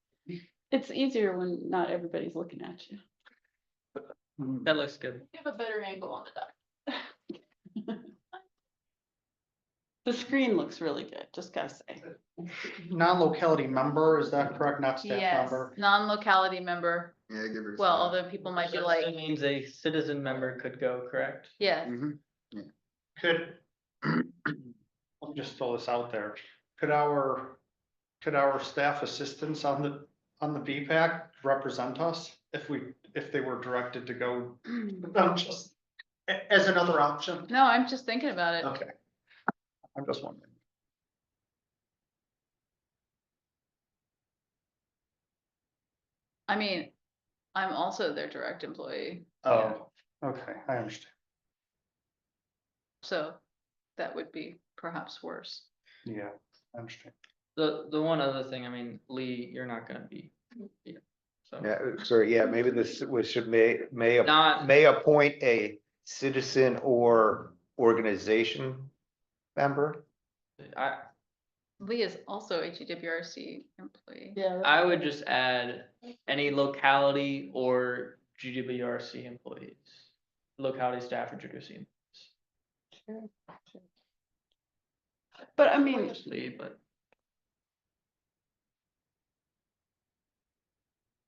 It's easier when not everybody's looking at you. That looks good. You have a better angle on the dock. The screen looks really good, just gotta say. Non-locality member, is that correct? Not staff Yes, member? non-locality member. Yeah, give her. Well, although people might be like, That means a citizen member could go, correct? yeah, Could, I'll just throw this out there. Could our staff assistants on the BPAC represent us if they were directed to go? Just as another option? no, I'm just thinking about it. Okay. I'm just wondering. I mean, I'm also their direct employee, Oh, okay, I understand. so that would be perhaps worse. Yeah, I understand. The one other thing, I mean, Lee, you're not gonna be here, so. Yeah, sorry, yeah, maybe this was, should Not- may appoint a citizen or organization member. Lee is also a GWRC employee. Yeah. I would just add any locality or GWRC employees, locality staff or GWRC. But I mean, Just Lee,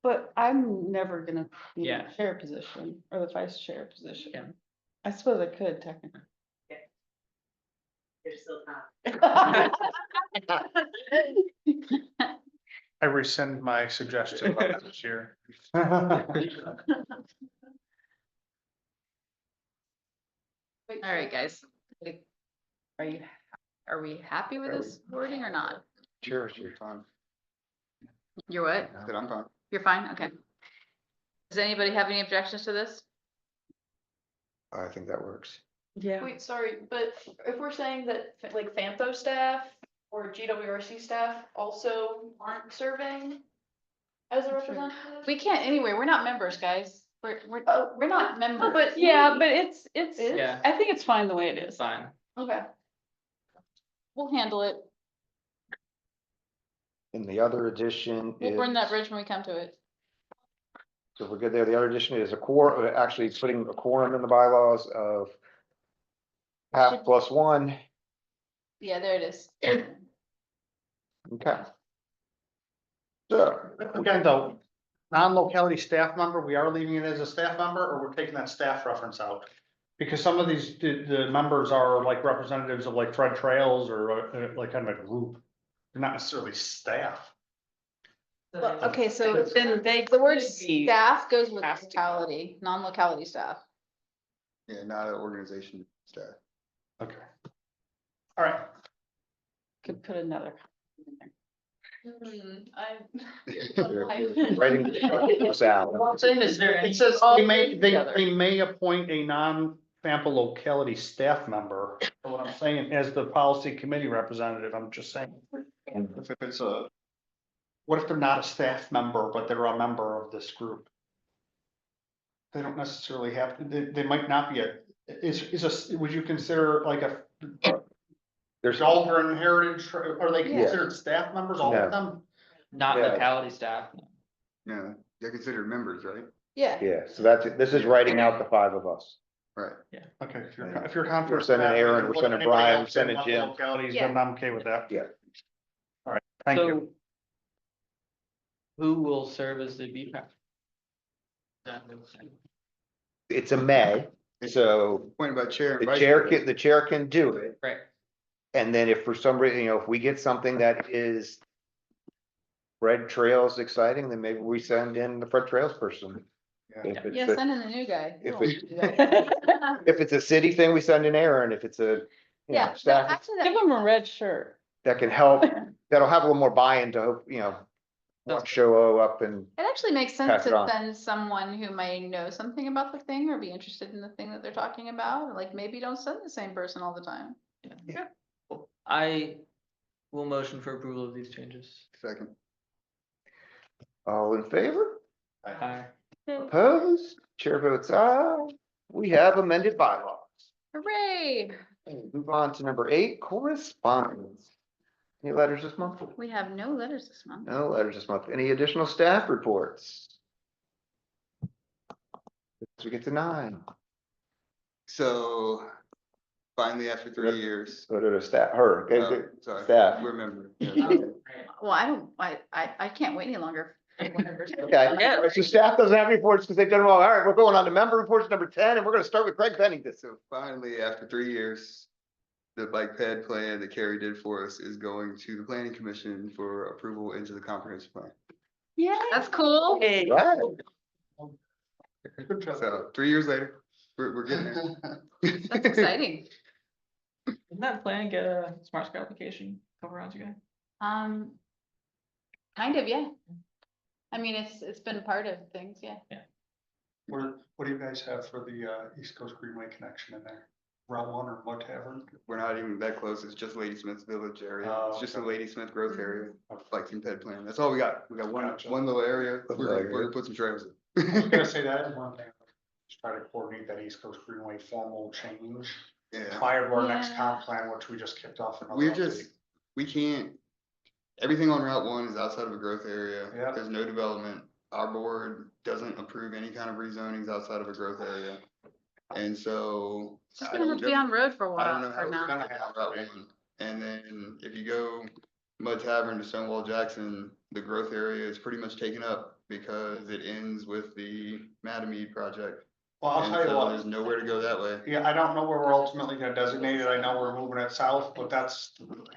but I'm never gonna be in Yeah. the chair position or the vice chair position. Yeah. I suppose I could technically. There's still time. I rescind my suggestion about this year. All right, guys. Are we happy with this wording or not? Sure, You're fine. You're what? Said I'm fine. You're fine? Okay. Does anybody have any objections to this? I think that works. Yeah. Wait, sorry, but if we're saying that like FAMPO staff or GWRC staff also aren't serving as a representative? We can't anyway. We're not members, guys. We're not members. But Yeah, but it's, Yeah. I think it's fine the way it it's is. fine. Okay. We'll handle it. And the other addition We'll is, burn that bridge when we come to it. so we're good there. The other addition is actually putting a quorum in the bylaws of half plus one. Yeah, there it is. Okay. So, Again, though, non-locality staff member, we are leaving it as a staff member, or we're taking that staff reference out? Because some of these, the members are like representatives of like Fred Trails or like kind of a group. They're not necessarily staff. Well, okay, so But then they the word could be- staff goes with Has to. locality, non-locality staff. Yeah, not an organization staff. Okay. All right. Could put another. Writing this out. Saying is there It says they may appoint a non-FAMPO locality staff member. So what I'm saying, as the policy committee representative, I'm just saying. If it's what if they're not a staff member, but they're a member of this group? They don't necessarily have, they might not be would you consider like a There's Dahlgren Heritage, are they Yeah. considered staff members, all No. of them? not Yeah. locality staff. Yeah, they're considered members, right? Yeah. Yeah, so that's it. This is writing out the five of us. Right. Okay, if you're confident. We're sending Aaron, we're sending Brian, we're sending Jim. Localities, Yeah. then I'm okay with that. Yeah. All right, thank you. So who will serve as the BPAC? It's a may, so Appointed by chair. and the vice chair can do it. Right. And then if for some reason, if we get something that is Fred Trails exciting, then maybe we send in the Fred Trails person. Yeah. If it's Yeah, a- send in the new guy. if He'll it- do that. if it's a city thing, we send in Aaron. If it's a, Yeah, no, staff actually, Give that, them a red shirt. that can help, that'll have a little more buy-in to hope, want show up and, it actually makes sense Pass it to on. send someone who may know something about the thing or be interested in the thing that they're talking about. Like, maybe don't send the same person all the time. I will motion for approval of these changes. Second. all in favor? Aye. Opposed? Chair votes aye. We have amended bylaws. Hooray! Move on to number 8, correspondence. Any letters this month? We have no letters this month. No letters this month. Any additional staff reports? As we get to 9. So finally, after 3 years. Go to the staff, her, okay, Oh, good. sorry, Staff. remember. Well, I can't wait any longer. Okay, so staff doesn't have any reports because they've done them all. All right, we're going on to member reports number 10, and we're gonna start with Craig Pennington. So finally, after 3 years, the bike ped plan that Carrie did for us is going to the planning commission for approval into the comprehensive plan. Yeah. That's cool. Right. So 3 years later, we're getting there. That's exciting. Didn't that plan get a smart scout application a couple rounds ago? Kind of, yeah. I mean, it's been part of things, yeah. What do you guys have for the East Coast Greenway connection in there? Route 1 or Mud Tavern? We're not even that close. It's just Ladysmith Village area. Oh, It's just the okay. Ladysmith growth area, bike and ped plan. That's all we got. We got Gotcha. one little area. Little We're area. gonna put some trails I was in. gonna say that is one thing. Just try to coordinate that East Coast Greenway formal change Yeah, prior to our next Yeah. comp plan, which we just kicked off. another we're update. just, we can't, everything on Route 1 is outside of a growth area. Yeah. There's no development. Our board doesn't approve any kind of rezonings outside of a growth area. And so. It's just I gonna don't have to be on road for a I while don't know how for it's now. gonna happen on Route 1. And then if you go Mud Tavern to Stonewall Jackson, the growth area is pretty much taken up because it ends with the Matamede project. Well, I'll And tell you so what. there's nowhere to go that way. Yeah, I don't know where we're ultimately gonna designate it. I know we're moving it south, but I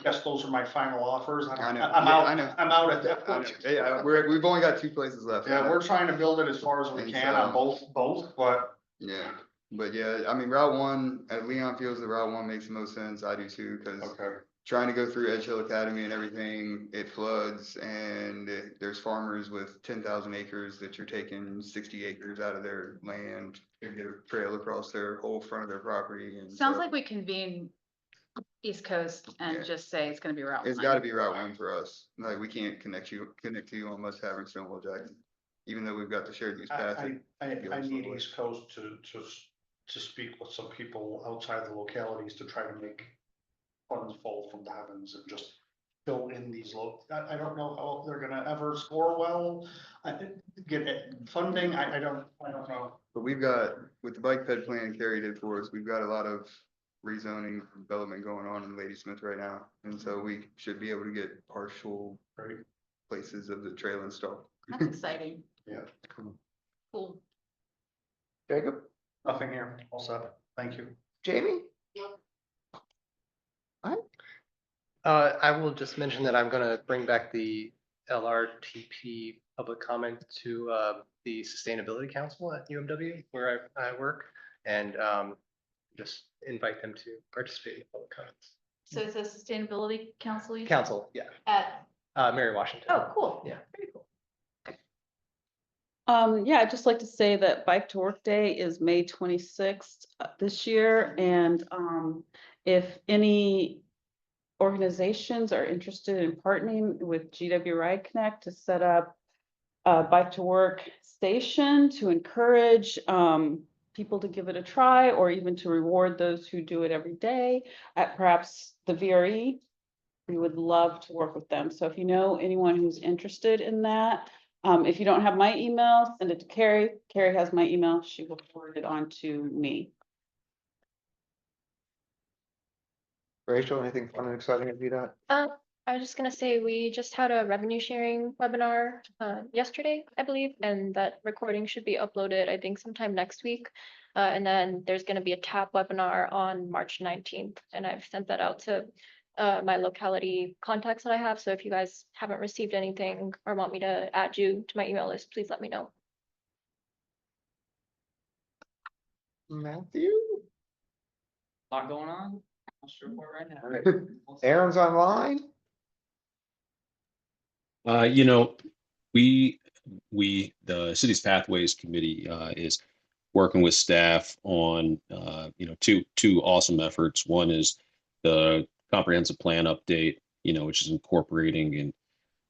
guess those are my final offers. I know. I'm Yeah, out, I know. I'm out at that I know. point. Yeah, we've only got 2 places left. Yeah, we're trying to build it as far as we And can on so- both, but Yeah, but yeah, I mean, Route 1, Leon feels that Route 1 makes the most sense. I do too, cause okay. trying to go through Edge Hill Academy and everything, it floods and there's farmers with 10,000 acres that you're taking 60 acres out of their land to get a trail across their whole front of their property. And Sounds so like we convene East Coast Yeah. and just say it's gonna be Route 1. it's gotta be Route 1 for us. Like, we can't connect to you on Must Tavern, Stonewall Jackson, even though we've got the shared use path. I need East Coast to speak with some people outside the localities to try to make funds fall from the heavens and just fill in these I don't know how they're gonna ever score well. Get funding, I don't know. But we've got, with the bike ped plan Carrie did for us, we've got a lot of rezoning development going on in Ladysmith right now. And so we should be able to get partial Right. places of the trail installed. That's exciting. Yeah. Cool. Jacob, Nothing here, all set, thank you. Jamie? I will just mention that I'm gonna bring back the LRTP public comment to the Sustainability Council at UMW, where I work, and just invite them to participate in public comments. So it's a sustainability council? you said? Council, yeah, At, Mary Washington. oh, cool. Yeah. Very cool. Yeah, I'd just like to say that Bike to Work Day is May 26th this year, and if any organizations are interested in partnering with GW Ride Connect to set up a Bike to Work station to encourage people to give it a try, or even to reward those who do it every day at perhaps the VRE, we would love to work with them. So if you know anyone who's interested in that, if you don't have my email, send it to Carrie. Carrie has my email. She will forward it on to me. Rachel, anything fun and exciting to do that? I was just gonna say, we just had a revenue sharing webinar yesterday, I believe, and that recording should be uploaded, I think sometime next week. And then there's gonna be a TAP webinar on March 19th, and I've sent that out to my locality contacts that I have. So if you guys haven't received anything or want me to add you to my email list, please let me know. Matthew? Lot going on. I'll share report right now. All right. Aaron's online? You know, the city's pathways committee, is working with staff on, two awesome efforts. One is the comprehensive plan update, which is incorporating in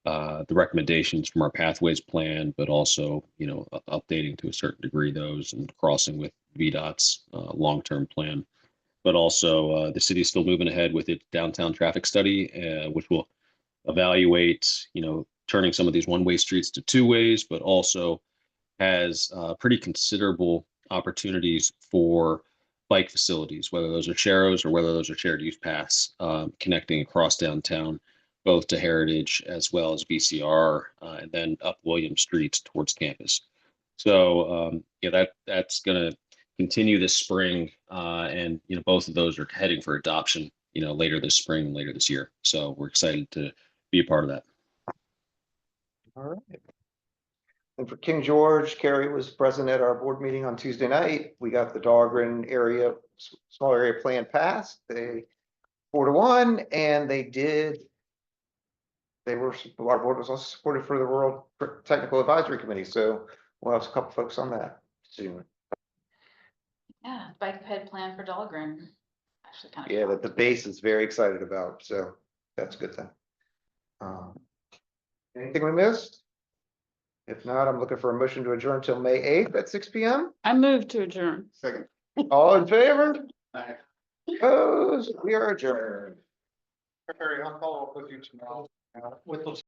the recommendations from our pathways plan, but also, updating to a certain degree those and crossing with VDOT's long-term plan. But also, the city is still moving ahead with its downtown traffic study, which will evaluate, turning some of these one-way streets to two ways, but also has pretty considerable opportunities for bike facilities, whether those are sharrows or whether those are shared use paths, connecting across downtown, both to Heritage as well as VCR, and then up William Street towards campus. So that's going to continue this spring, and both of those are heading for adoption, later this spring and later this year. So we're excited to be a part of that. All right. And for King George, Carrie was present at our board meeting on Tuesday night. We got the Dahlgren area, small area plan passed. They 4-1, and our board was also supported for the Rural Technical Advisory Committee. So we'll have a couple folks on that soon. Yeah, bike ped plan for Dahlgren. Actually kind of. Yeah, that the base is very excited about. So that's a good thing. Anything we missed? If not, I'm looking for a motion to adjourn till May 8th at 6 p.m. I move to adjourn. Second. All in favor? Opposed? We are adjourned. Harry, I'll follow up with you tomorrow with those